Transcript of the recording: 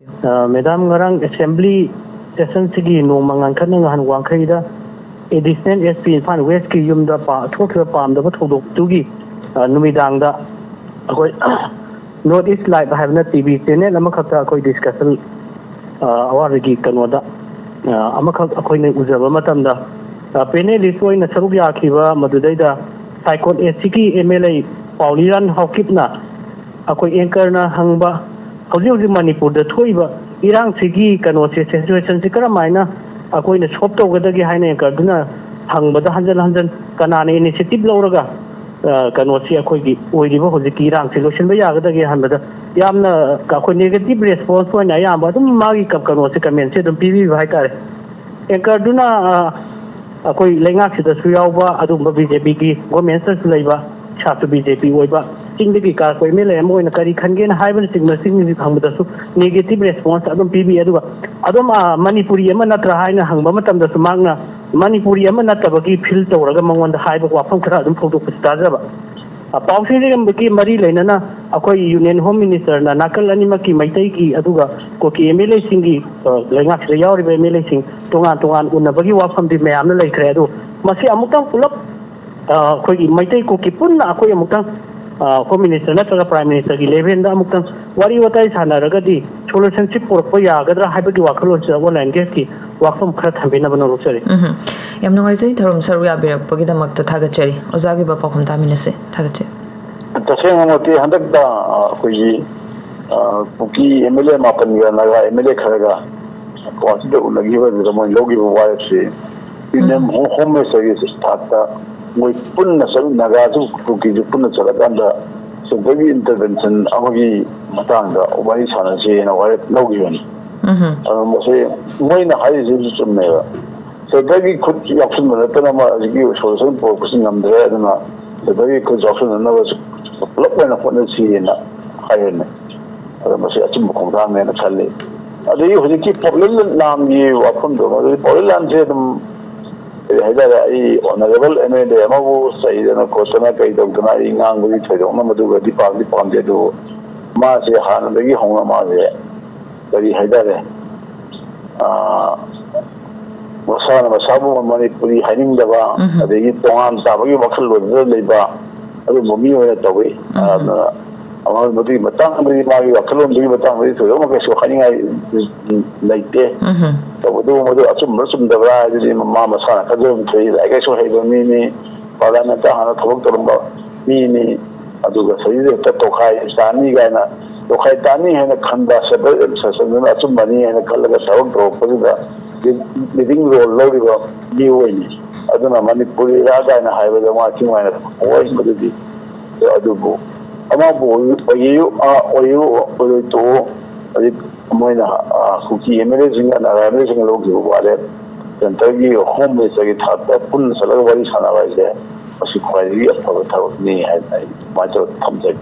Madam ngarang assembly session sigi no mangan khan ngan wangkhai da additional SP Imphal West ki yum da pa thokhe pam da thodok tugi numidang da akoi North East Live havna TV channel amakhata akoi discussion awar gi kanoda amakhak akoi ne ujaba matam da panelist oina saruk yakhiba madudai Saikot SCK MLA Pauliran Hawkipna akoi anchor na hangba hauji Manipur da thoiba irang sigi kano se situation se karamaina akoi na shop to gada gi haina anchor duna hangbada hanjan kanana initiative lawraga kano se akoi gi oiriba hoji ki irang se lotion ba yagada gi hanbada yamna akoi negative response oina yamba dum magi kap kano se comment se dum PV hai tare anchor duna akoi lengak se da su yawba adum BJP gi government se leiba chatu BJP oiba Singdi ka koi mele mo na kari khangen haiban signal sing hangda su negative response adum PB aduga adum Manipuri ama natra haina hangba matam da sumangna Manipuri ama natabagi fil tawraga mangonda haiba wafam khara adum photo pustazaba pausi regam ki mari leinana akoi union home minister na nakal anima ki maitai ki aduga ko ki MLA singi lengak se yawri MLA sing tongan unabagi wafam di mayamna laikre adu masi amutang pulap koi maitai ko ki punna akoi amutang Home Minister natraga Prime Minister ki level da amuktan wari watai sanaragadi solution chip porpo yagadra haibagi wakhalo cha online guest ki wakfam khara thambina bana rochari yam nungai tharum saru ya birak pagi da makta thaga chari ozagi ba pakhum taminase thaga che taseng ngoti handak da koi puki MLA mapan ga naga MLA kharaga ko asida ulagi ba ramon logi ba wa se inem home service starta Moi punna sa nagaju kuki punna sa kanda so bagi intervention amagi matang da ubani sana se na wa logi yon mo se moi na hai je chum ne so bagi khut option na ta ma ji solution po kusin nam de na so bagi khut option na wa lok na phone si na hai ne mo se achum khong da ne na challe adu yi hoji ki problem nam yi wa phon do ma problem je dum Haidara I honorable MLA Amabu Saidana Kosana Kaidokana Ingang with Namadu Dipam Jedu Masi Han the Homa Maze very Haidare Wasana Masabu Manipuri hiding the bar the Yitongan Sabagi Wakal was the bar other Mummy at the way among the Matang Magi Wakalum Matang with so hiding like that. Madu asum rasum da ra ji mama sana ka zo mutai da ga so haiba mini wala na ta hana thobok toramba mini aduga sai da to khai sani ga na to khai tani he na khanda sabar sasan asum bani he na khallaga sawak ro padu living role lori ba ni woni aduna Manipuri ra ga na haiba da ma kin wani voice madu di adugo ama bo oyu to moina kuki MLA singa na MLA singa logi wale tantagi home minister ki thata pun salaga wari sana waise asi khwai ri apha tha ni hai mai to thamjai